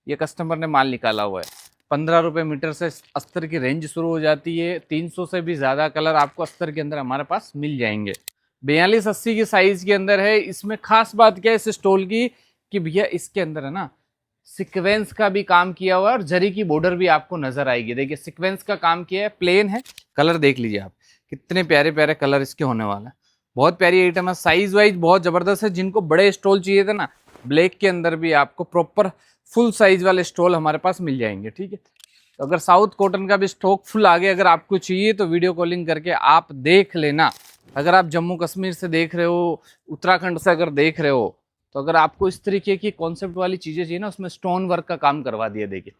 ये कस्टमर ने माल निकाला हुआ है। 15 रुपये मीटर से अस्तर की रेंज शुरू हो जाती है। 300 से भी ज़्यादा कलर आपको अस्तर के अंदर हमारे पास मिल जाएंगे। 42-80 की साइज के अंदर है। इसमें खास बात क्या है इस स्टोल की कि भैया इसके अंदर है ना सीक्वेंस का भी काम किया हुआ है और जरी की बॉर्डर भी आपको नजर आएगी। देखिए सीक्वेंस का काम किया है, प्लेन है। कलर देख लीजिए आप, कितने प्यारे प्यारे कलर इसके होने वाला है। बहुत प्यारी आइटम है, साइज वाइज बहुत जबरदस्त है। जिनको बड़े स्टॉल चाहिए थे ना, ब्लैक के अंदर भी आपको प्रॉपर फुल साइज वाले स्टॉल हमारे पास मिल जाएंगे। ठीक है, तो अगर साउथ कॉटन का भी स्टॉक फुल आगे अगर आपको चाहिए तो वीडियो कॉलिंग करके आप देख लेना। अगर आप जम्मू कश्मीर से देख रहे हो, उत्तराखंड से अगर देख रहे हो, तो अगर आपको इस तरीके की कॉन्सेप्ट वाली चीजें चाहिए ना, उसमें स्टोन वर्क का काम करवा दिया। देखिए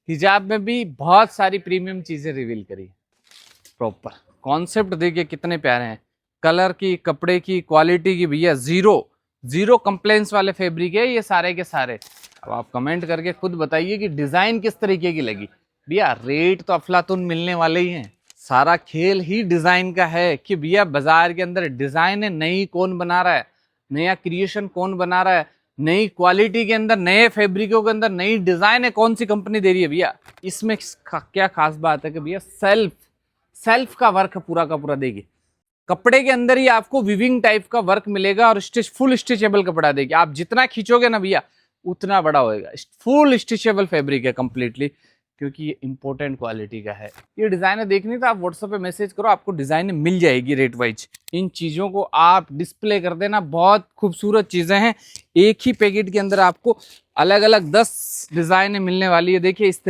हिजाब में भी बहुत सारी प्रीमियम चीजें रिवील करी, प्रॉपर कॉन्सेप्ट देखिए कितने प्यारे हैं। कलर की, कपड़े की क्वालिटी की भैया जीरो कंप्लेंट्स वाले फैब्रिक है ये सारे के सारे। अब आप कमेंट करके खुद बताइए कि डिजाइन किस तरीके की लगी। भैया रेट तो अफलातुन मिलने वाले ही हैं। सारा खेल ही डिजाइन का है कि भैया बाजार के अंदर डिजाइन है, नई कौन बना रहा है, नया क्रिएशन कौन बना रहा है, नई क्वालिटी के अंदर, नए फैब्रिकों के अंदर नई डिजाइन है, कौन सी कंपनी दे रही है। भैया इसमें क्या खास बात है कि भैया सेल्फ का वर्क पूरा का पूरा देखिए। कपड़े के अंदर ही आपको विविंग टाइप का वर्क मिलेगा और फुल स्टिचेबल कपड़ा देखिए। आप जितना खींचोगे ना भैया उतना बड़ा होएगा। फुल स्टिचेबल फैब्रिक है कंप्लीटली, क्योंकि ये इंपॉर्टेंट क्वालिटी का है। ये डिजाइन है देखनी तो आप व्हाट्सएप पे मैसेज करो, आपको डिजाइन मिल जाएगी रेट वाइज। इन चीजों को आप डिस्प्ले कर देना, बहुत खूबसूरत चीजें हैं। एक ही पैकेट के अंदर आपको अलग अलग 10 डिजाइन मिलने वाली है। देखिए इस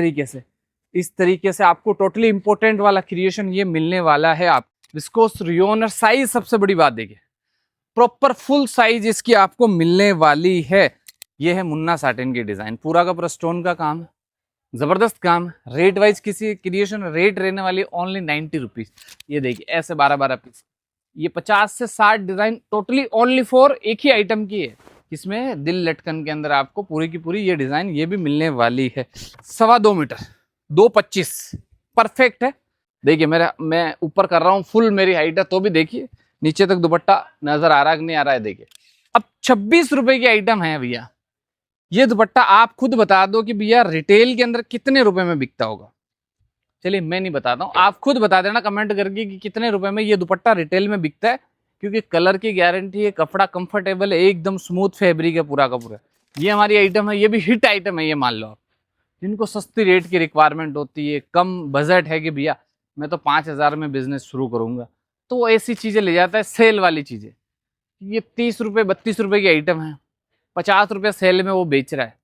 तरीके से आपको टोटली इंपॉर्टेंट वाला क्रिएशन ये मिलने वाला है। आप विस्कोस रियोन और साइज सबसे बड़ी बात देखिए, प्रॉपर फुल साइज इसकी आपको मिलने वाली है। ये है मुन्ना साटिन की डिजाइन, पूरा का पूरा स्टोन का काम है, जबरदस्त काम। रेट वाइज किसी क्रिएशन रेट रहने वाली ओनली 90 रुपीज। ये देखिए ऐसे 12-12 पीस, ये 50 से 60 डिजाइन टोटली ओनली फॉर एक ही आइटम की है। इसमें दिल लटकन के अंदर आपको पूरी की पूरी ये डिजाइन ये भी मिलने वाली है। 2.25 मीटर 2.25 परफेक्ट है। देखिए मैं ऊपर कर रहा हूँ, फुल मेरी हाइट है, तो भी देखिए नीचे तक दुपट्टा नजर आ रहा है कि नहीं आ रहा है। देखिए अब 26 रुपए की आइटम है भैया। ये दुपट्टा आप खुद बता दो कि भैया रिटेल के अंदर कितने रुपए में बिकता होगा। चलिए मैं नहीं बताता हूँ, आप खुद बता देना कमेंट करके कि कितने रुपए में ये दुपट्टा रिटेल में बिकता है। क्योंकि कलर की गारंटी है, कपड़ा कंफर्टेबल है, एकदम स्मूथ फैब्रिक है पूरा का पूरा। ये हमारी आइटम है, ये भी हिट आइटम है। ये मान लो आप जिनको सस्ती रेट की रिक्वायरमेंट होती है, कम बजट है कि भैया मैं तो 5,000 में बिजनेस शुरू करूंगा, तो वो ऐसी चीजें ले जाता है, सेल वाली चीजें। ये 30 रुपये 32 रुपए की आइटम है, 50 रुपये सेल में वो बेच रहा है,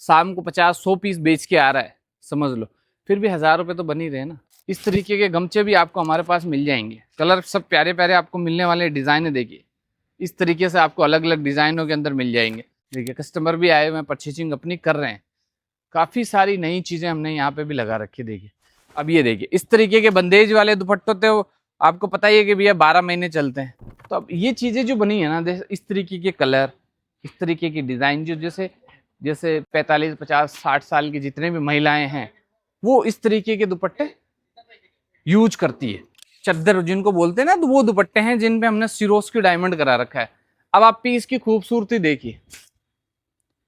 शाम को 50-100 पीस बेच के आ रहा है, समझ लो फिर भी 1000 रुपये तो बन ही रहे ना। इस तरीके के गमछे भी आपको हमारे पास मिल जाएंगे। कलर सब प्यारे प्यारे आपको मिलने वाले। डिजाइन देखिए इस तरीके से आपको अलग अलग डिजाइनों के अंदर मिल जाएंगे। देखिए कस्टमर भी आए हुए हैं, परचेजिंग अपनी कर रहे हैं। काफी सारी नई चीजें हमने यहाँ पे भी लगा रखी। देखिए अब ये देखिए इस तरीके के बंदेज वाले दुपट्टे तो आपको पता ही है कि भैया 12 महीने चलते हैं। तो अब ये चीजें जो बनी है ना, इस तरीके के कलर, इस तरीके की डिजाइन, जो जैसे 45, 50, 60 साल की जितने भी महिलाएं हैं वो इस तरीके के दुपट्टे यूज करती है। चद्दर जिनको बोलते हैं ना, तो वो दुपट्टे हैं जिन पे हमने सिरोस्की डायमंड करा रखा है। अब आप पीस की खूबसूरती देखिए।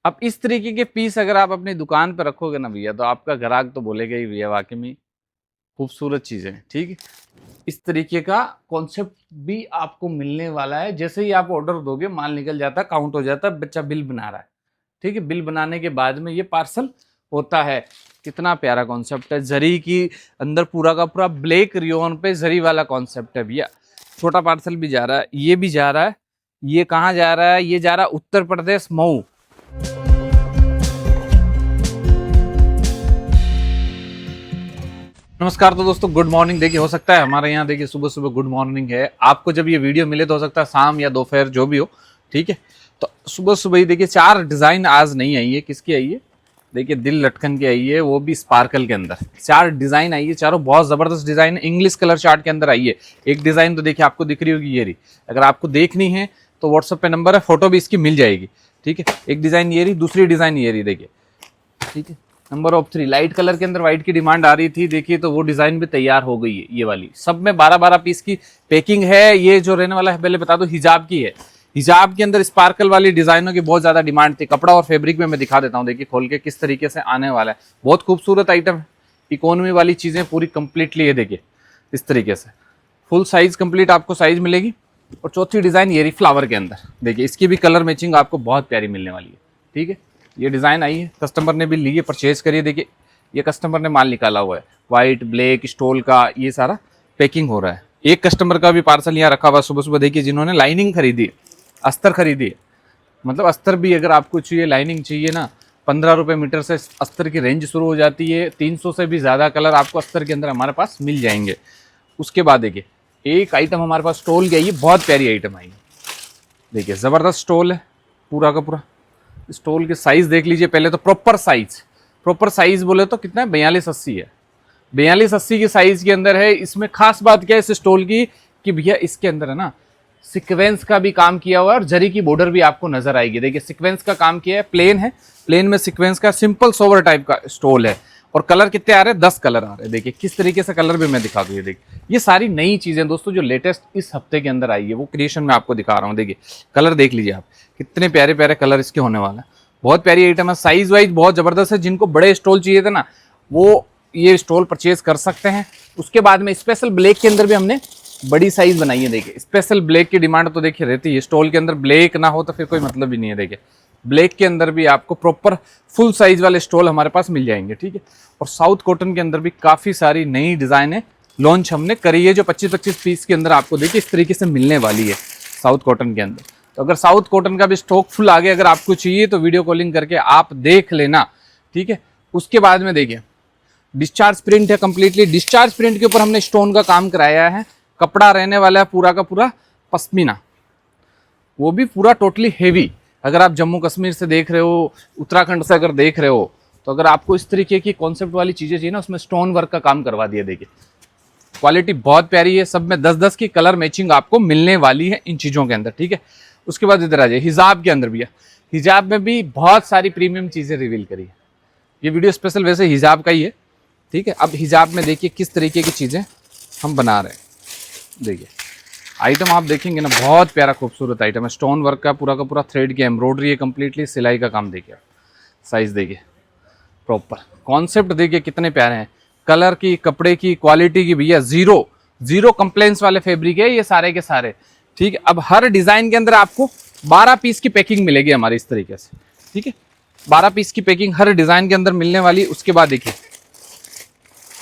अब इस तरीके के पीस अगर आप अपनी दुकान पर रखोगे ना भैया, तो आपका ग्राहक तो बोलेगा ही भैया वाकई में खूबसूरत चीजें हैं। ठीक है, इस तरीके का कॉन्सेप्ट भी आपको मिलने वाला है। जैसे ही आप ऑर्डर दोगे माल निकल जाता है, काउंट हो जाता है, बच्चा बिल बना रहा है। ठीक है, बिल बनाने के बाद में ये पार्सल होता है। कितना प्यारा कॉन्सेप्ट है, जरी की अंदर पूरा का पूरा ब्लैक रियोन पे जरी वाला कॉन्सेप्ट है भैया। छोटा पार्सल भी जा रहा है, ये भी जा रहा है। ये कहाँ जा रहा है? ये जा रहा है उत्तर प्रदेश, मऊ। नमस्कार। तो दोस्तों गुड मॉर्निंग। देखिए हो सकता है हमारे यहाँ देखिए सुबह सुबह गुड मॉर्निंग है, आपको जब ये वीडियो मिले तो हो सकता है शाम या दोपहर जो भी हो। ठीक है, तो सुबह सुबह ही देखिए 4 डिजाइन आज नहीं आई है। किसकी आई है? देखिए दिल लटकन की आई है, वो भी स्पार्कल के अंदर 4 डिजाइन आई है। चारों बहुत जबरदस्त डिजाइन, इंग्लिश कलर चार्ट के अंदर आई है। एक डिजाइन तो देखिए आपको दिख रही होगी, ये रही। अगर आपको देखनी है तो व्हाट्सएप पे नंबर है, फोटो भी इसकी मिल जाएगी। ठीक है, एक डिजाइन ये रही, दूसरी डिजाइन ये रही। देखिए ठीक है, नंबर ऑफ 3 लाइट कलर के अंदर व्हाइट की डिमांड आ रही थी। देखिए तो वो डिजाइन भी तैयार हो गई है। ये वाली सब में 12-12 पीस की पैकिंग है। ये जो रहने वाला है पहले बता दो, हिजाब की है। हिजाब के अंदर स्पार्कल वाली डिजाइनों की बहुत ज्यादा डिमांड थी। कपड़ा और फैब्रिक में मैं दिखा देता हूँ, देखिए खोल के किस तरीके से आने वाला है। बहुत खूबसूरत आइटम है, इकोनॉमी वाली चीजें पूरी कंप्लीटली। ये देखिए इस तरीके से फुल साइज कंप्लीट आपको साइज मिलेगी। और चौथी डिजाइन ये रही फ्लावर के अंदर, देखिए इसकी भी कलर मैचिंग आपको बहुत प्यारी मिलने वाली है। ठीक है, ये डिजाइन आई है, कस्टमर ने भी ली है, परचेज करिए। देखिए ये कस्टमर ने माल निकाला हुआ है, व्हाइट ब्लैक स्टोल का ये सारा पैकिंग हो रहा है। एक कस्टमर का भी पार्सल यहाँ रखा हुआ सुबह सुबह, देखिए जिन्होंने लाइनिंग खरीदी, अस्तर खरीदी, मतलब अस्तर भी अगर आपको चाहिए, लाइनिंग चाहिए ना, 15 रुपये मीटर से अस्तर की रेंज शुरू हो जाती है। 300 से भी ज़्यादा कलर आपको अस्तर के अंदर हमारे पास मिल जाएंगे। उसके बाद देखिए एक आइटम हमारे पास स्टोल की आई है, बहुत प्यारी आइटम आई है। देखिए ज़बरदस्त स्टोल है पूरा का पूरा। स्टोल के साइज़ देख लीजिए पहले तो, प्रॉपर साइज़ बोले तो कितना है, 42-80 है। 42-80 की साइज़ के अंदर है। इसमें खास बात क्या है इस स्टोल की कि भैया इसके अंदर है ना सीक्वेंस का भी काम किया हुआ है और जरी की बॉर्डर भी आपको नजर आएगी। देखिए सीक्वेंस का काम किया है, प्लेन है, प्लेन में सीक्वेंस का सिंपल सोवर टाइप का स्टोल है। और कलर कितने आ रहे हैं, 10 कलर आ रहे हैं। देखिए किस तरीके से कलर भी मैं दिखा दूँ। ये देखिए ये सारी नई चीजें दोस्तों जो लेटेस्ट इस हफ्ते के अंदर आई है वो क्रिएशन में आपको दिखा रहा हूँ। देखिए कलर देख लीजिए आप, कितने प्यारे प्यारे कलर इसके होने वाले हैं। बहुत प्यारी आइटम है, साइज वाइज बहुत जबरदस्त है। जिनको बड़े स्टोल चाहिए थे ना वो ये स्टोल परचेज कर सकते हैं। उसके बाद में स्पेशल ब्लैक के अंदर भी हमने बड़ी साइज बनाई है। देखिए स्पेशल ब्लैक की डिमांड तो देखिए रहती है, स्टोल के अंदर ब्लैक ना हो तो फिर कोई मतलब ही नहीं है। देखिए ब्लैक के अंदर भी आपको प्रॉपर फुल साइज वाले स्टोल हमारे पास मिल जाएंगे। ठीक है, और साउथ कॉटन के अंदर भी काफ़ी सारी नई डिज़ाइनें लॉन्च हमने करी है, जो 25-25 पीस के अंदर आपको देखिए इस तरीके से मिलने वाली है साउथ कॉटन के अंदर। तो अगर साउथ कॉटन का भी स्टॉक फुल आ गया, अगर आपको चाहिए तो वीडियो कॉलिंग करके आप देख लेना। ठीक है, उसके बाद में देखिए डिस्चार्ज प्रिंट है कंप्लीटली। डिस्चार्ज प्रिंट के ऊपर हमने स्टोन का काम कराया है। कपड़ा रहने वाला है पूरा का पूरा पश्मीना, वो भी पूरा टोटली हेवी। अगर आप जम्मू कश्मीर से देख रहे हो, उत्तराखंड से अगर देख रहे हो, तो अगर आपको इस तरीके की कॉन्सेप्ट वाली चीजें चाहिए ना, उसमें स्टोन वर्क का काम करवा दिया। देखिए क्वालिटी बहुत प्यारी है, सब में 10-10 की कलर मैचिंग आपको मिलने वाली है इन चीजों के अंदर। ठीक है, उसके बाद इधर आ जाइए हिजाब के अंदर भी है। हिजाब में भी बहुत सारी प्रीमियम चीजें रिवील करी है। ये वीडियो स्पेशल वैसे हिजाब का ही है। ठीक है, अब हिजाब में देखिए किस तरीके की चीजें हम बना रहे हैं। देखिए आइटम आप देखेंगे ना, बहुत प्यारा खूबसूरत आइटम है। स्टोन वर्क का पूरा थ्रेड की एम्ब्रॉयडरी है, कंप्लीटली सिलाई का काम। देखिए साइज देखिए, प्रॉपर कॉन्सेप्ट देखिए कितने प्यारे हैं। कलर की, कपड़े की क्वालिटी की भैया जीरो कंप्लेंट्स वाले फैब्रिक है ये सारे के सारे। ठीक है, अब हर डिजाइन के अंदर आपको 12 पीस की पैकिंग मिलेगी हमारी इस तरीके से। ठीक है, 12 पीस की पैकिंग हर डिजाइन के अंदर मिलने वाली। उसके बाद देखिए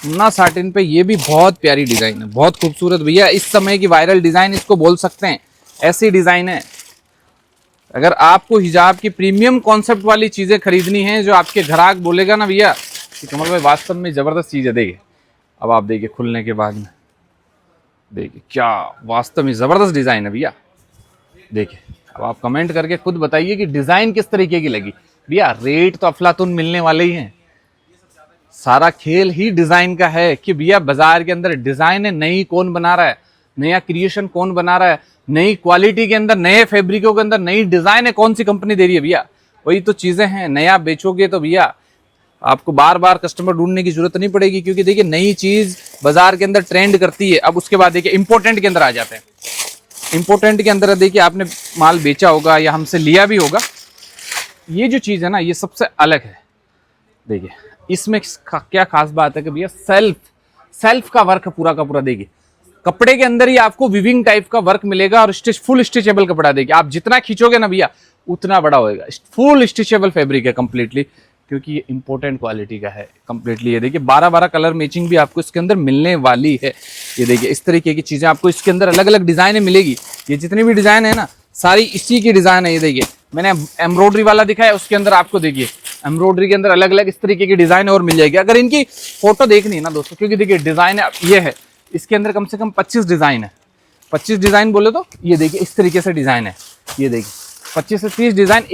ना साटिन पे ये भी बहुत प्यारी डिजाइन है, बहुत खूबसूरत भैया, इस समय की वायरल डिजाइन इसको बोल सकते हैं, ऐसी डिजाइन है। अगर आपको हिजाब की प्रीमियम कॉन्सेप्ट वाली चीजें खरीदनी है, जो आपके ग्राहक बोलेगा ना भैया कि कमल भाई वास्तव में जबरदस्त चीज है, देखिए अब आप देखिए खुलने के बाद में देखिए क्या वास्तव में जबरदस्त डिजाइन है भैया। देखिए अब आप कमेंट करके खुद बताइए कि डिजाइन किस तरीके की लगी। भैया रेट तो अफलातुन मिलने वाले ही हैं, सारा खेल ही डिजाइन का है कि भैया बाजार के अंदर डिजाइन है, नई कौन बना रहा है, नया क्रिएशन कौन बना रहा है, नई क्वालिटी के अंदर, नए फैब्रिकों के अंदर नई डिजाइन है कौन सी कंपनी दे रही है भैया, वही तो चीजें हैं। नया बेचोगे तो भैया आपको बार बार कस्टमर ढूंढने की जरूरत नहीं पड़ेगी, क्योंकि देखिए नई चीज बाजार के अंदर ट्रेंड करती है। अब उसके बाद देखिए इंपोर्टेंट के अंदर आ जाते हैं। इंपोर्टेंट के अंदर देखिए आपने माल बेचा होगा या हमसे लिया भी होगा, ये जो चीज है ना ये सबसे अलग है। देखिए इसमें क्या खास बात है कि भैया सेल्फ का वर्क पूरा का पूरा। देखिए कपड़े के अंदर ही आपको विविंग टाइप का वर्क मिलेगा और फुल स्टिचेबल कपड़ा। देखिए आप जितना खींचोगे ना भैया उतना बड़ा होएगा। फुल स्टिचेबल फैब्रिक है कंप्लीटली, क्योंकि ये इंपोर्टेंट क्वालिटी का है कंप्लीटली। ये देखिए 12 कलर मैचिंग भी आपको इसके अंदर मिलने वाली है। ये देखिए इस तरीके की चीजें आपको इसके अंदर अलग अलग डिजाइने मिलेगी। ये जितनी भी डिजाइन है ना सारी इसी की डिजाइन है। ये देखिए मैंने एम्ब्रॉयडरी वाला दिखाया, उसके अंदर आपको देखिए एम्ब्रॉयडरी के अंदर अलग अलग इस तरीके की डिजाइन और मिल जाएगी। अगर इनकी फोटो देखनी है ना दोस्तों, क्योंकि देखिए डिजाइन ये है, इसके अंदर कम से कम 25 डिजाइन है। 25 डिजाइन बोले तो ये देखिए इस तरीके से डिजाइन है। ये देखिए 25 से 30 डिजाइन,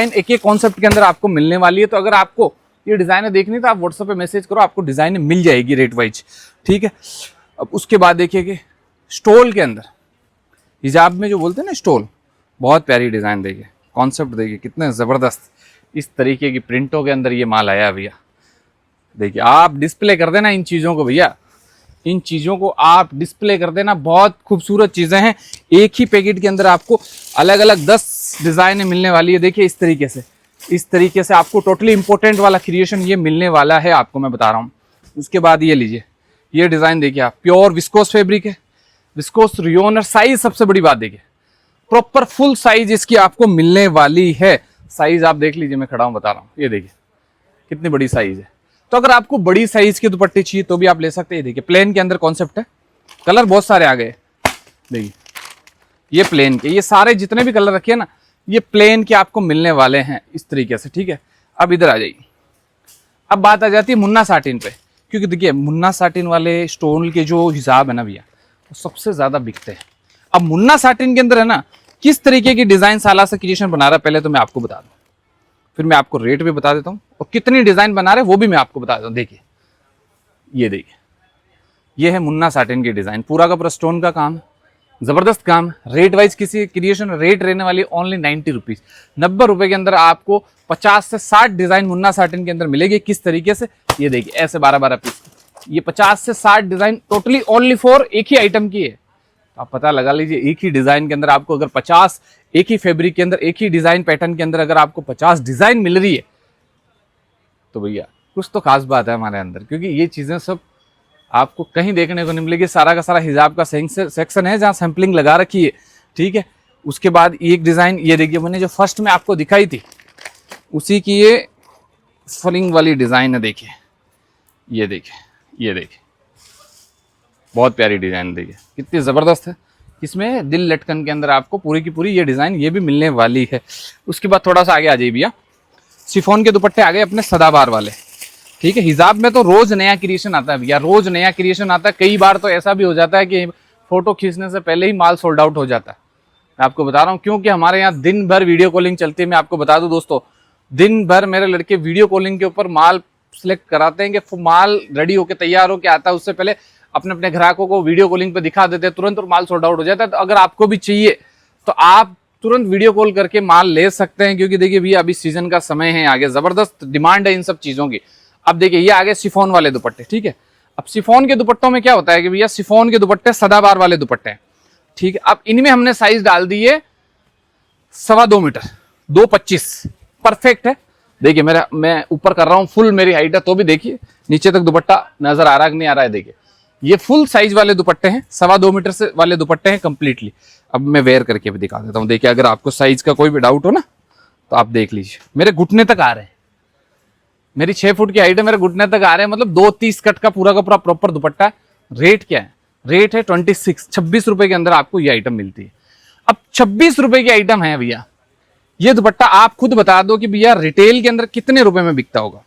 एक एक कॉन्सेप्ट के अंदर आपको मिलने वाली है। तो अगर आपको ये डिजाइन देखनी तो आप व्हाट्सएप पे मैसेज करो, आपको डिजाइन मिल जाएगी रेट वाइज। ठीक है, अब उसके बाद देखिए कि स्टोल के अंदर हिजाब में जो बोलते हैं ना स्टोल, बहुत प्यारी डिजाइन। देखिए कॉन्सेप्ट देखिए कितने जबरदस्त इस तरीके की प्रिंटों के अंदर ये माल आया भैया। देखिए आप डिस्प्ले कर देना इन चीजों को भैया, इन चीज़ों को आप डिस्प्ले कर देना, बहुत खूबसूरत चीज़ें हैं। एक ही पैकेट के अंदर आपको अलग अलग 10 डिज़ाइनें मिलने वाली है। देखिए इस तरीके से आपको टोटली इंपॉर्टेंट वाला क्रिएशन ये मिलने वाला है, आपको मैं बता रहा हूँ। उसके बाद ये लीजिए, ये डिज़ाइन देखिए आप, प्योर विस्कोस फैब्रिक है, विस्कोस रियोन। और साइज सबसे बड़ी बात देखिए, प्रॉपर फुल साइज इसकी आपको मिलने वाली है। साइज आप देख लीजिए, मैं खड़ा हूँ बता रहा हूँ, ये देखिए कितनी बड़ी साइज है। तो अगर आपको बड़ी साइज के दुपट्टे चाहिए तो भी आप ले सकते हैं। देखिए प्लेन के अंदर कॉन्सेप्ट है, कलर बहुत सारे आ गए। देखिए ये प्लेन के, ये सारे जितने भी कलर रखे ना, ये प्लेन के आपको मिलने वाले हैं इस तरीके से, ठीक है। अब इधर आ जाइए, अब बात आ जाती है मुन्ना साटिन पे, क्योंकि देखिए मुन्ना साटिन वाले स्टोन के जो हिसाब है ना भैया, वो सबसे ज्यादा बिकते हैं। अब मुन्ना साटिन के अंदर है ना, किस तरीके की डिजाइन साला से क्रिएशन बना रहा है, पहले तो मैं आपको बता दूं, फिर मैं आपको रेट भी बता देता हूँ, और कितनी डिजाइन बना रहे हैं वो भी मैं आपको बता देता हूँ। देखिए ये देखिए, ये है मुन्ना साटिन की डिजाइन, पूरा का पूरा स्टोन का काम, जबरदस्त काम। रेट वाइज किसी क्रिएशन रेट रहने वाली ओनली 90 रुपीज, 90 रुपए के अंदर आपको 50 से 60 डिजाइन मुन्ना साटिन के अंदर मिलेगी। किस तरीके से, ये देखिए ऐसे 12-12 पीस, ये 50 से 60 डिजाइन टोटली ओनली फॉर एक ही आइटम की है। आप पता लगा लीजिए, एक ही डिजाइन के अंदर आपको अगर 50, एक ही फैब्रिक के अंदर, एक ही डिजाइन पैटर्न के अंदर अगर आपको 50 डिजाइन मिल रही है, तो भैया कुछ तो खास बात है हमारे अंदर, क्योंकि ये चीजें सब आपको कहीं देखने को नहीं मिलेगी। सारा का सारा हिजाब का सेक्शन है जहाँ सैंपलिंग लगा रखी है, ठीक है। उसके बाद एक डिजाइन ये देखिए, मैंने जो फर्स्ट में आपको दिखाई थी उसी की ये फलिंग वाली डिजाइन है। देखिए ये देखिए, ये देखिए बहुत प्यारी डिजाइन, देखिए कितनी जबरदस्त है। इसमें दिल लटकन के अंदर आपको पूरी की पूरी ये डिजाइन ये भी मिलने वाली है। उसके बाद थोड़ा सा आगे आ जाइए भैया, शिफॉन के दुपट्टे आ गए अपने सदाबहार वाले, ठीक है। हिजाब में तो रोज नया क्रिएशन आता है भैया, रोज नया क्रिएशन आता है। कई बार तो ऐसा भी हो जाता है कि फोटो खींचने से पहले ही माल सोल्ड आउट हो जाता है। मैं आपको बता रहा हूँ, क्योंकि हमारे यहाँ दिन भर वीडियो कॉलिंग चलती है। मैं आपको बता दूं दोस्तों, दिन भर मेरे लड़के वीडियो कॉलिंग के ऊपर माल सिलेक्ट कराते हैं कि माल रेडी होकर तैयार होकर आता है, उससे पहले अपने अपने ग्राहकों को वीडियो कॉलिंग पे दिखा देते हैं तुरंत, और माल सोल्ड आउट हो जाता है। तो अगर आपको भी चाहिए तो आप तुरंत वीडियो कॉल करके माल ले सकते हैं, क्योंकि देखिए भैया अभी सीजन का समय है, आगे जबरदस्त डिमांड है इन सब चीजों की। अब देखिए ये आगे शिफॉन वाले दुपट्टे, ठीक है। अब शिफॉन के दुपट्टों में क्या होता है कि भैया शिफॉन के दुपट्टे सदाबहार वाले दुपट्टे हैं, ठीक है। अब इनमें हमने साइज डाल दी है 2.25 मीटर, 2.25 परफेक्ट है। देखिए मैं ऊपर कर रहा हूँ, फुल मेरी हाइट है, तो भी देखिए नीचे तक दुपट्टा नजर आ रहा है कि नहीं आ रहा है। देखिए ये फुल साइज वाले दुपट्टे हैं, 2.25 मीटर से वाले दुपट्टे हैं कंप्लीटली। अब मैं वेयर करके भी दिखा देता हूँ। देखिए अगर आपको साइज का कोई भी डाउट हो ना तो आप देख लीजिए, मेरे घुटने तक आ रहे हैं, मेरी 6 फुट की हाइट है, मेरे घुटने तक आ रहे हैं, मतलब 2-30 कट का पूरा प्रॉपर दुपट्टा है। रेट क्या है, रेट है 26 रुपए के अंदर आपको ये आइटम मिलती है। अब 26 रुपए की आइटम है भैया, ये दुपट्टा आप खुद बता दो कि भैया रिटेल के अंदर कितने रुपए में बिकता होगा।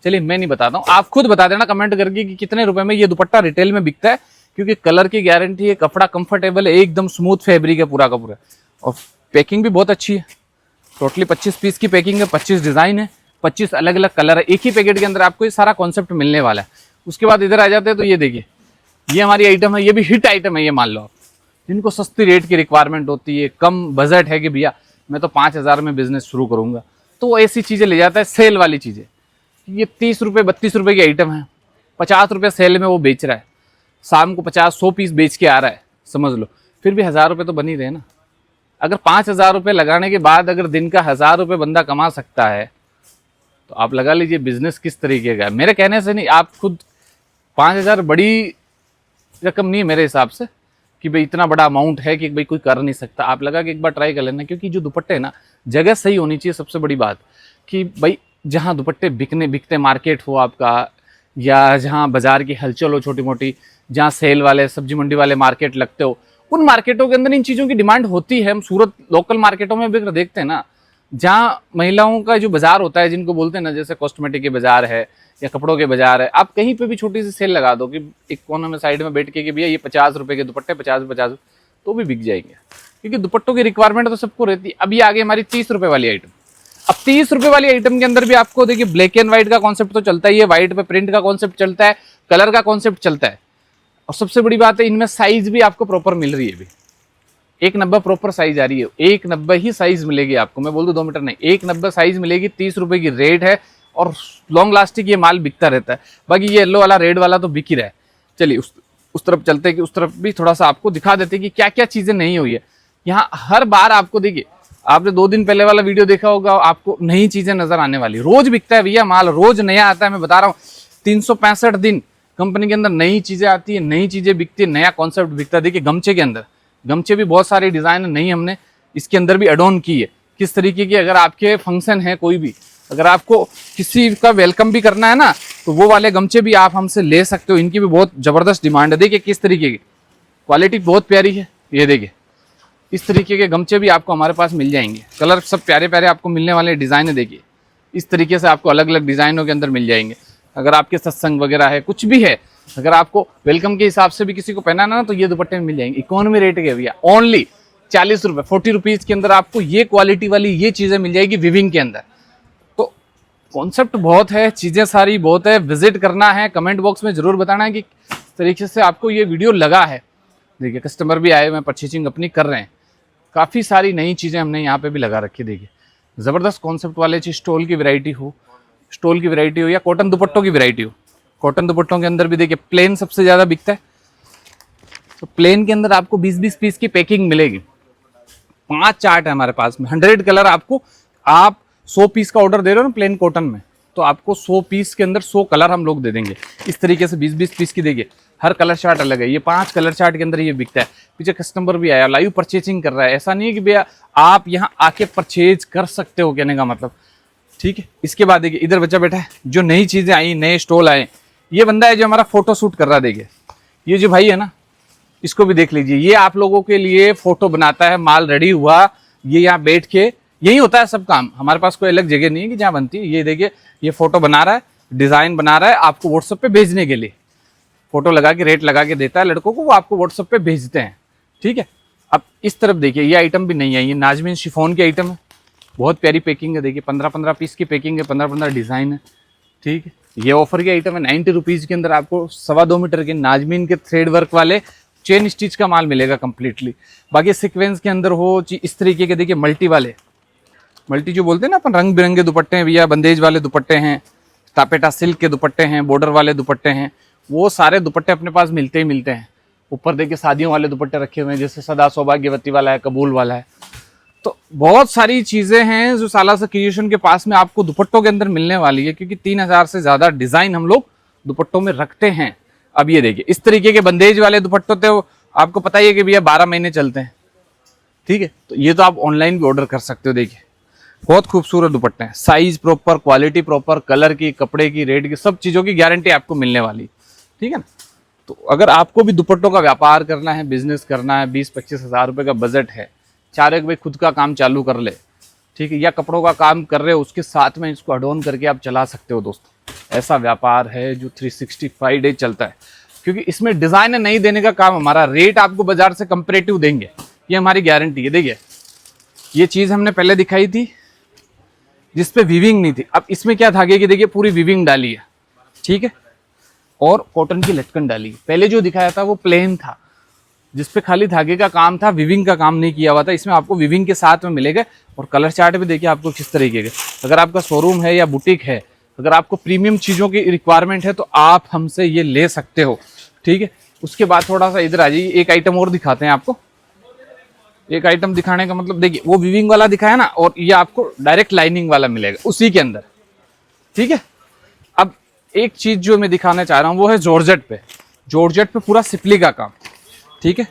चलिए मैं नहीं बताता हूँ, आप खुद बता देना कमेंट करके कि कितने रुपए में ये दुपट्टा रिटेल में बिकता है, क्योंकि कलर की गारंटी है, कपड़ा कंफर्टेबल है, एकदम स्मूथ फैब्रिक है पूरा का पूरा, और पैकिंग भी बहुत अच्छी है। टोटली 25 पीस की पैकिंग है, 25 डिजाइन है, 25 अलग अलग कलर है, एक ही पैकेट के अंदर आपको ये सारा कॉन्सेप्ट मिलने वाला है। उसके बाद इधर आ जाते हैं तो ये देखिए, ये हमारी आइटम है, ये भी हिट आइटम है। ये मान लो आप जिनको सस्ती रेट की रिक्वायरमेंट होती है, कम बजट है कि भैया मैं तो 5,000 में बिजनेस शुरू करूंगा, तो वो ऐसी चीजें ले जाता है, सेल वाली चीजें। ये 30 रुपये 32 रुपये की आइटम है, 50 रुपये सेल में वो बेच रहा है, शाम को 50-100 पीस बेच के आ रहा है, समझ लो, फिर भी 1000 रुपये तो बन ही रहे ना। अगर 5,000 रुपये लगाने के बाद अगर दिन का 1000 रुपये बंदा कमा सकता है, तो आप लगा लीजिए बिजनेस किस तरीके का है। मेरे कहने से नहीं, आप खुद 5,000 बड़ी रकम नहीं है मेरे हिसाब से कि भाई इतना बड़ा अमाउंट है कि भाई कोई कर नहीं सकता। आप लगा कि एक बार ट्राई कर लेना, क्योंकि जो दुपट्टे है ना, जगह सही होनी चाहिए। सबसे बड़ी बात कि भाई जहाँ दुपट्टे बिकते मार्केट हो आपका, या जहाँ बाजार की हलचल हो छोटी मोटी, जहाँ सेल वाले सब्जी मंडी वाले मार्केट लगते हो, उन मार्केटों के अंदर इन चीज़ों की डिमांड होती है। हम सूरत लोकल मार्केटों में भी देखते हैं ना, जहाँ महिलाओं का जो बाजार होता है, जिनको बोलते हैं ना, जैसे कॉस्मेटिक के बाजार है या कपड़ों के बाजार है, आप कहीं पे भी छोटी सी सेल लगा दो कि एक कोने में साइड में बैठ के भैया ये 50 रुपए के दुपट्टे 50 तो भी बिक जाएंगे, क्योंकि दुपट्टों की रिक्वायरमेंट तो सबको रहती है। अभी आगे हमारी 30 रुपए वाली आइटम। अब 30 रुपए वाली आइटम के अंदर भी आपको देखिए ब्लैक एंड व्हाइट का कॉन्सेप्ट तो चलता ही है, व्हाइट पे प्रिंट का कॉन्सेप्ट चलता है, कलर का कॉन्सेप्ट चलता है, और सबसे बड़ी बात है इनमें साइज भी आपको प्रॉपर मिल रही है। अभी 1.90 प्रॉपर साइज आ रही है, 1.90 ही साइज मिलेगी आपको। मैं बोल दूं 2 मीटर नहीं, 1.90 साइज मिलेगी। 30 रुपए की रेट है, और लॉन्ग लास्टिक ये माल बिकता रहता है। बाकी ये येलो वाला रेड वाला तो बिक ही रहा है। चलिए उस तरफ चलते हैं कि उस तरफ भी थोड़ा सा आपको दिखा देते हैं कि क्या क्या चीजें नहीं हुई है। यहाँ हर बार आपको देखिए, आपने 2 दिन पहले वाला वीडियो देखा होगा, आपको नई चीजें नजर आने वाली। रोज बिकता है भैया माल, रोज नया आता है। मैं बता रहा हूँ 365 दिन कंपनी के अंदर नई चीजें आती है, नई चीजें बिकती है, नया कॉन्सेप्ट बिकता है। देखिए गमछे के अंदर, गमछे भी बहुत सारे डिजाइन नई हमने इसके अंदर भी एड ऑन की है। किस तरीके की, अगर आपके फंक्शन है कोई भी, अगर आपको किसी का वेलकम भी करना है ना, तो वो वाले गमछे भी आप हमसे ले सकते हो। इनकी भी बहुत जबरदस्त डिमांड है। देखिए किस तरीके की क्वालिटी बहुत प्यारी है। ये देखिए इस तरीके के गमछे भी आपको हमारे पास मिल जाएंगे। कलर सब प्यारे प्यारे आपको मिलने वाले। डिजाइन है देखिए इस तरीके से आपको अलग अलग डिजाइनों के अंदर मिल जाएंगे। अगर आपके सत्संग वगैरह है, कुछ भी है, अगर आपको वेलकम के हिसाब से भी किसी को पहनाना ना, तो ये दुपट्टे में मिल जाएंगे। इकोनॉमी रेट के भैया, ओनली 40 रुपए, 40 रुपीज के अंदर आपको ये क्वालिटी वाली ये चीजें मिल जाएगी विविंग के अंदर। तो कॉन्सेप्ट बहुत है, चीजें सारी बहुत है। विजिट करना है, कमेंट बॉक्स में जरूर बताना है कि किस तरीके से आपको ये वीडियो लगा है। देखिए कस्टमर भी आए हुए हैं, परचेजिंग अपनी कर रहे हैं। काफ़ी सारी नई चीज़ें हमने यहाँ पे भी लगा रखी। देखिए ज़बरदस्त कॉन्सेप्ट वाले चीज़, स्टोल की वैरायटी हो या कॉटन दुपट्टों की वैरायटी हो। कॉटन दुपट्टों के अंदर भी देखिए प्लेन सबसे ज़्यादा बिकता है, तो प्लेन के अंदर आपको 20-20 पीस की पैकिंग मिलेगी। 5 चार्ट है हमारे पास में, 100 कलर आपको। आप 100 पीस का ऑर्डर दे रहे हो ना प्लेन कॉटन में, तो आपको 100 पीस के अंदर 100 कलर हम लोग दे देंगे। इस तरीके से 20-20 पीस की देखिए, हर कलर चार्ट अलग है। ये 5 कलर चार्ट के अंदर ये बिकता है। पीछे कस्टमर भी आया, लाइव परचेजिंग कर रहा है। ऐसा नहीं है कि भैया आप यहाँ आके परचेज कर सकते हो, कहने का मतलब, ठीक है। इसके बाद देखिए इधर बच्चा बैठा है, जो नई चीजें आई, नए स्टॉल आए। ये बंदा है जो हमारा फोटो शूट कर रहा है। देखिए ये जो भाई है ना, इसको भी देख लीजिए। ये आप लोगों के लिए फोटो बनाता है, माल रेडी हुआ, ये यहाँ बैठ के, यही होता है सब काम। हमारे पास कोई अलग जगह नहीं है कि जहाँ बनती है। ये देखिए ये फोटो बना रहा है, डिजाइन बना रहा है, आपको व्हाट्सएप पे भेजने के लिए। फोटो लगा के रेट लगा के देता है लड़कों को, वो आपको व्हाट्सएप पे भेजते हैं, ठीक है। अब इस तरफ देखिए ये आइटम भी नहीं है, ये नाजमीन शिफॉन की आइटम है। बहुत प्यारी पैकिंग है। देखिए 15-15 पीस की पैकिंग है, 15-15 डिजाइन है, ठीक है। ये ऑफर की आइटम है। 90 रुपीज के अंदर आपको 2.25 मीटर के नाजमीन के थ्रेड वर्क वाले चेन स्टिच का माल मिलेगा कंप्लीटली। बाकी सीक्वेंस के अंदर हो इस तरीके के, देखिए मल्टी वाले, मल्टी जो बोलते हैं ना अपन, रंग बिरंगे दुपट्टे हैं भैया, बंदेज वाले दुपट्टे हैं, तापेटा सिल्क के दुपट्टे हैं, बॉर्डर वाले दुपट्टे हैं। वो सारे दुपट्टे अपने पास मिलते ही मिलते हैं। ऊपर देखिए शादियों वाले दुपट्टे रखे हुए हैं, जैसे सदा सौभाग्यवती वाला है, कबूल वाला है। तो बहुत सारी चीजें हैं जो सालासा क्रिएशन के पास में आपको दुपट्टों के अंदर मिलने वाली है, क्योंकि 3000 से ज्यादा डिजाइन हम लोग दुपट्टों में रखते हैं। अब ये देखिए इस तरीके के बंदेज वाले दुपट्टे थे, आपको पता ही है कि भैया 12 महीने चलते हैं, ठीक है। तो ये तो आप ऑनलाइन भी ऑर्डर कर सकते हो। देखिए बहुत खूबसूरत दुपट्टे हैं, size proper, quality proper, colour की, कपड़े की, रेट की, सब चीजों की गारंटी आपको मिलने वाली, ठीक है ना। तो अगर आपको भी दुपट्टों का व्यापार करना है, बिजनेस करना है, 20-25 हज़ार रुपए का बजट है, चाह रहे भाई खुद का काम चालू कर ले, ठीक है, या कपड़ों का काम कर रहे हो उसके साथ में इसको एड ऑन करके आप चला सकते हो दोस्तों। ऐसा व्यापार है जो 365 डे चलता है, क्योंकि इसमें डिजाइन नहीं देने का काम हमारा। रेट आपको बाजार से कंपेरेटिव देंगे, ये हमारी गारंटी है। देखिए ये चीज हमने पहले दिखाई थी जिसपे वीविंग नहीं थी, अब इसमें क्या धागे की देखिए पूरी वीविंग डाली है, ठीक है, और कॉटन की लटकन डाली है। पहले जो दिखाया था वो प्लेन था, जिसपे खाली धागे का काम था, वीविंग का काम नहीं किया हुआ था। इसमें आपको वीविंग के साथ में मिलेगा। और कलर चार्ट भी देखिए आपको किस तरीके के। अगर आपका शोरूम है या बुटीक है, अगर आपको प्रीमियम चीजों की रिक्वायरमेंट है, तो आप हमसे ये ले सकते हो, ठीक है। उसके बाद थोड़ा सा इधर आ जाइए, एक आइटम और दिखाते हैं आपको। एक आइटम दिखाने का मतलब देखिए वो वीविंग वाला दिखाया ना, और ये आपको डायरेक्ट लाइनिंग वाला मिलेगा उसी के अंदर, ठीक है। अब एक चीज जो मैं दिखाना चाह रहा हूं वो है जॉर्जेट पे। जॉर्जेट पे पूरा सिपली का काम, ठीक है,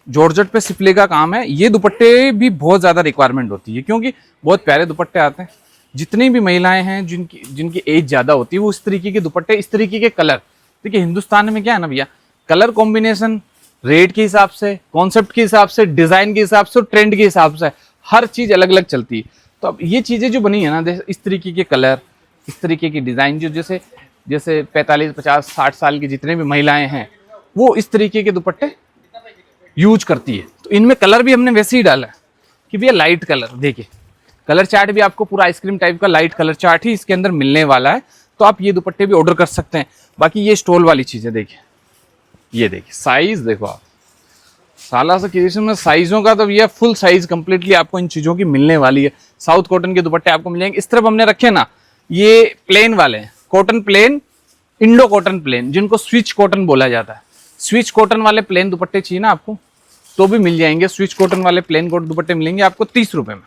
जॉर्जेट पे सिपली का काम है। ये दुपट्टे भी बहुत ज्यादा रिक्वायरमेंट होती है, क्योंकि बहुत प्यारे दुपट्टे आते हैं। जितनी भी महिलाएं हैं जिनकी एज ज्यादा होती है, वो इस तरीके के दुपट्टे, इस तरीके के कलर। देखिए हिंदुस्तान में क्या है ना भैया, कलर कॉम्बिनेशन रेट के हिसाब से, कॉन्सेप्ट के हिसाब से, डिजाइन के हिसाब से, ट्रेंड के हिसाब से हर चीज अलग अलग चलती है। तो अब ये चीजें जो बनी है ना, इस तरीके के कलर, इस तरीके की डिजाइन, जो जैसे 45, 50, 60 साल की जितने भी महिलाएं हैं, वो इस तरीके के दुपट्टे यूज करती है। तो इनमें कलर भी हमने वैसे ही डाला है कि भैया लाइट कलर। देखिए कलर चार्ट भी आपको पूरा आइसक्रीम टाइप का लाइट कलर चार्ट ही इसके अंदर मिलने वाला है। तो आप ये दुपट्टे भी ऑर्डर कर सकते हैं। बाकी ये स्टोल वाली चीजें देखिए, ये देखिए साइज देखो आप, सालासा क्रिएशन में साइजों का तो ये फुल साइज कंप्लीटली आपको इन चीजों की मिलने वाली है। साउथ कॉटन के दुपट्टे आपको मिल जाएंगे। इस तरफ हमने रखे ना, ये प्लेन वाले हैं, cotton plain Indo cotton plain, जिनको स्विच कॉटन बोला जाता है। स्विच कॉटन वाले प्लेन दुपट्टे चाहिए ना आपको, तो भी मिल जाएंगे। स्विच कॉटन वाले प्लेन कोट दुपट्टे मिलेंगे आपको 30 रुपए में,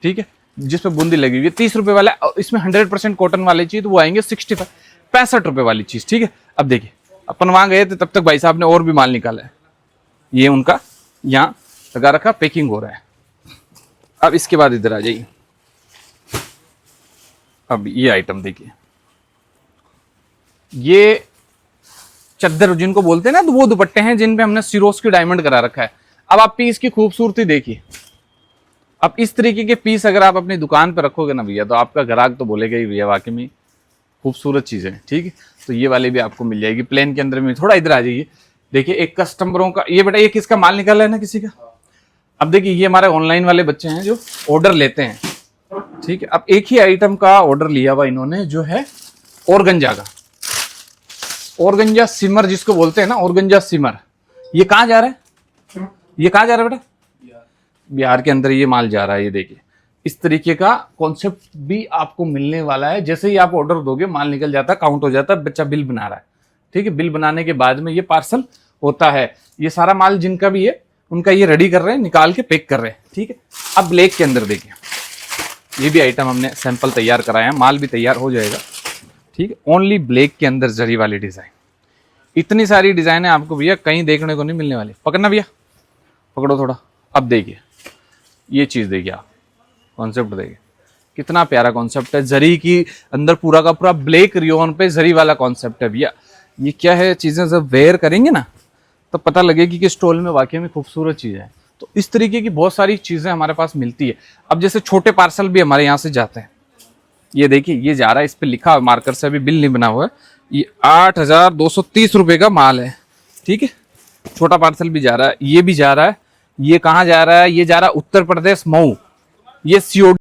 ठीक है, जिसपे बूंदी लगी हुई है 30 रुपए वाला। इसमें 100% कॉटन वाले चाहिए तो वो आएंगे 65 रुपए वाली चीज, ठीक है। अब देखिए अपन वहां गए थे, तब तक भाई साहब ने और भी माल निकाला है। ये उनका यहाँ लगा रखा, पैकिंग हो रहा है। अब इसके बाद इधर आ जाइए। अब ये आइटम देखिए, ये चद्दर जिनको बोलते हैं ना, तो वो दुपट्टे हैं जिन पे हमने सिरोस की डायमंड करा रखा है। अब आप पीस की खूबसूरती देखिए। अब इस तरीके के पीस अगर आप अपनी दुकान पे रखोगे ना भैया, तो आपका ग्राहक तो बोलेगा ही भैया वाकई में खूबसूरत चीजें, ठीक है। तो ये वाली भी आपको मिल जाएगी प्लेन के अंदर में। थोड़ा इधर आ जाइए, देखिए एक कस्टमरों का ये बेटा, ये किसका माल निकाला है ना किसी का। अब देखिए ये हमारे ऑनलाइन वाले बच्चे हैं जो ऑर्डर लेते हैं, ठीक है। अब एक ही आइटम का ऑर्डर लिया हुआ इन्होंने, जो है ऑर्गेंजा का, ऑर्गेंजा सिमर जिसको बोलते हैं ना, ऑर्गेंजा सिमर। ये कहाँ जा रहा है, ये कहाँ जा रहा है बेटा, बिहार के अंदर ये माल जा रहा है। ये देखिए इस तरीके का कॉन्सेप्ट भी आपको मिलने वाला है। जैसे ही आप ऑर्डर दोगे माल निकल जाता है, काउंट हो जाता है, बच्चा बिल बना रहा है, ठीक है। बिल बनाने के बाद में ये पार्सल होता है। ये सारा माल जिनका भी है उनका ये रेडी कर रहे हैं, निकाल के पैक कर रहे हैं, ठीक है। अब ब्लैक के अंदर देखिए, ये भी आइटम हमने सैंपल तैयार कराया है, माल भी तैयार हो जाएगा, ठीक है। ओनली ब्लैक के अंदर जरी वाली डिजाइन, इतनी सारी डिजाइन है आपको भैया कहीं देखने को नहीं मिलने वाली। पकड़ना भैया, पकड़ो थोड़ा। अब देखिए ये चीज देखिए आप, कॉन्सेप्ट देखिए कितना प्यारा कॉन्सेप्ट है। जरी की अंदर पूरा का पूरा ब्लैक रियोन पे जरी वाला कॉन्सेप्ट है भैया। ये क्या है, चीजें जब वेयर करेंगे ना तो पता लगेगी कि स्टॉल में वाकई में खूबसूरत चीज है। तो इस तरीके की बहुत सारी चीजें हमारे पास मिलती है। अब जैसे छोटे पार्सल भी हमारे यहाँ से जाते हैं। ये देखिए ये जा रहा है, इस पे लिखा है मार्कर से, अभी बिल नहीं बना हुआ है। ये 8,230 रुपए का माल है, ठीक है। छोटा पार्सल भी जा रहा है, ये भी जा रहा है। ये कहाँ जा रहा है, ये जा रहा है उत्तर प्रदेश मऊ। ये सीओडी